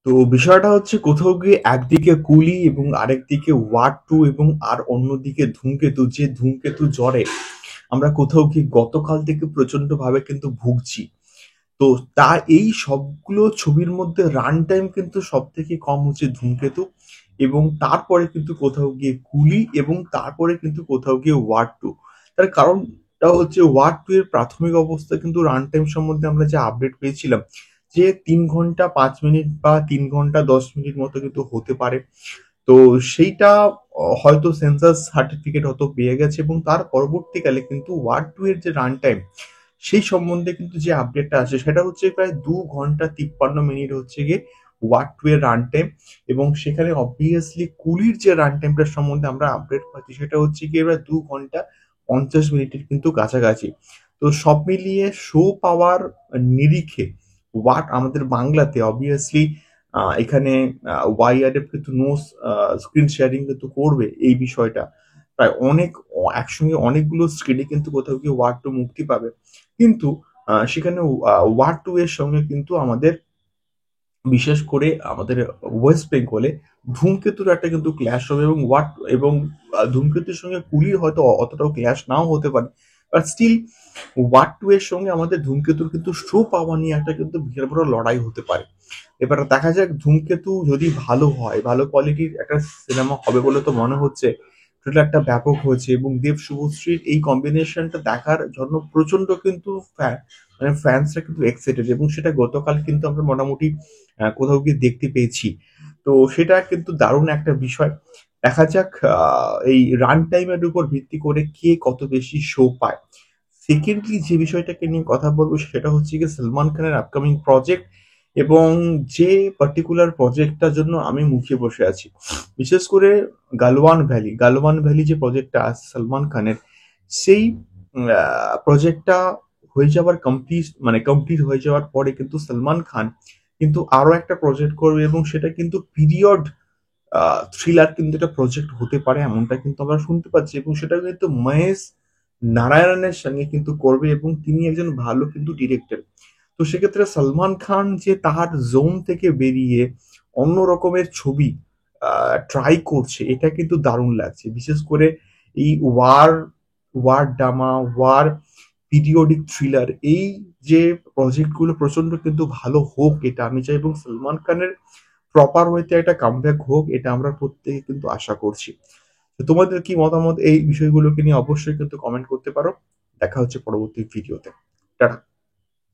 তো বিষয়টা হচ্ছে কোথাও গিয়ে একদিকে কুলি এবং আরেকদিকে ওয়ার টু এবং আর অন্যদিকে ধূমকেতু, যে ধূমকেতু জ্বরে আমরা কোথাও গিয়ে গতকাল থেকে প্রচন্ড ভাবে কিন্তু ভুগছি। তো তার এই সবগুলো ছবির মধ্যে রান টাইম কিন্তু সব থেকে কম হচ্ছে ধূমকেতু, এবং তারপরে কিন্তু কোথাও গিয়ে কুলি, এবং তারপরে কিন্তু কোথাও গিয়ে ওয়ার টু। তার কারণটা হচ্ছে ওয়ার টু এর প্রাথমিক অবস্থা কিন্তু রান টাইম সম্বন্ধে আমরা যে আপডেট পেয়েছিলাম, যে 3 ঘন্টা 5 মিনিট বা 3 ঘন্টা 10 মিনিট মতো কিন্তু হতে পারে। তো সেইটা হয়তো সেন্সাস সার্টিফিকেট হয়তো পেয়ে গেছে, এবং তার পরবর্তীকালে কিন্তু ওয়ার টু এর যে রান টাইম সেই সম্বন্ধে কিন্তু যে আপডেটটা আসে সেটা হচ্ছে প্রায় 2 ঘন্টা 53 মিনিট হচ্ছে গিয়ে ওয়ার টু এর রান টাইম। এবং সেখানে অবভিয়াসলি কুলির যে রান টাইমটার সম্বন্ধে আমরা আপডেট পাচ্ছি সেটা হচ্ছে গিয়ে প্রায় 2 ঘন্টা 50 মিনিটের কিন্তু কাছাকাছি। তো সব মিলিয়ে শো পাওয়ার নিরিখে ওয়াট আমাদের বাংলাতে অবভিয়াসলি এখানে ওয়াইআরএফ কিন্তু নো স্ক্রিন শেয়ারিং কিন্তু করবে এই বিষয়টা। প্রায় অনেক একসঙ্গে অনেকগুলো স্ক্রিনে কিন্তু কোথাও গিয়ে ওয়ার টু মুক্তি পাবে, কিন্তু সেখানে ওয়ার টু এর সঙ্গে কিন্তু আমাদের, বিশেষ করে আমাদের ওয়েস্ট বেঙ্গলে ধূমকেতুর একটা কিন্তু ক্ল্যাশ হবে, এবং ধূমকেতুর সঙ্গে কুলির হয়তো অতটাও ক্ল্যাশ নাও হতে পারে, বাট স্টিল ওয়ার টু এর সঙ্গে আমাদের ধূমকেতুর কিন্তু শো পাওয়া নিয়ে একটা কিন্তু বিশাল বড় লড়াই হতে পারে। এবার দেখা যাক, ধূমকেতু যদি ভালো হয়, ভালো কোয়ালিটির একটা সিনেমা হবে বলে তো মনে হচ্ছে। সেটা একটা ব্যাপক হয়েছে, এবং দেব শুভশ্রীর এই কম্বিনেশনটা দেখার জন্য প্রচন্ড কিন্তু মানে ফ্যান্সরা কিন্তু এক্সাইটেড, এবং সেটা গতকাল কিন্তু আমরা মোটামুটি কোথাও গিয়ে দেখতে পেয়েছি। তো সেটা কিন্তু দারুণ একটা বিষয়। দেখা যাক এই রান টাইমের উপর ভিত্তি করে কে কত বেশি শো পায়। সেকেন্ডলি যে বিষয়টাকে নিয়ে কথা বলবো সেটা হচ্ছে গিয়ে সলমান খানের আপকামিং প্রজেক্ট, এবং যে পার্টিকুলার প্রজেক্টটার জন্য আমি মুখিয়ে বসে আছি, বিশেষ করে গালওয়ান ভ্যালি যে প্রজেক্টটা আছে সলমান খানের, সেই প্রজেক্টটা হয়ে যাওয়ার কমপ্লিট হয়ে যাওয়ার পরে কিন্তু সলমান খান কিন্তু আরো একটা প্রজেক্ট করবে, এবং সেটা কিন্তু পিরিয়ড থ্রিলার কিন্তু একটা প্রজেক্ট হতে পারে এমনটা কিন্তু আমরা শুনতে পাচ্ছি, এবং সেটা কিন্তু মহেশ নারায়ণনের সঙ্গে কিন্তু করবে, এবং তিনি একজন ভালো কিন্তু ডিরেক্টর। তো সেক্ষেত্রে সলমান খান যে তার জোন থেকে বেরিয়ে অন্য রকমের ছবি ট্রাই করছে, এটা কিন্তু দারুণ লাগছে। বিশেষ করে এই war drama, war periodic thriller, এই যে প্রজেক্ট গুলো প্রচন্ড কিন্তু ভালো হোক, এটা আমি চাই, এবং সলমান খানের প্রপার ওয়েতে একটা কামব্যাক হোক, এটা আমরা প্রত্যেকে কিন্তু আশা করছি। তো তোমাদের কি মতামত এই বিষয়গুলোকে নিয়ে অবশ্যই কিন্তু কমেন্ট করতে পারো। দেখা হচ্ছে পরবর্তী ভিডিওতে। টাটা।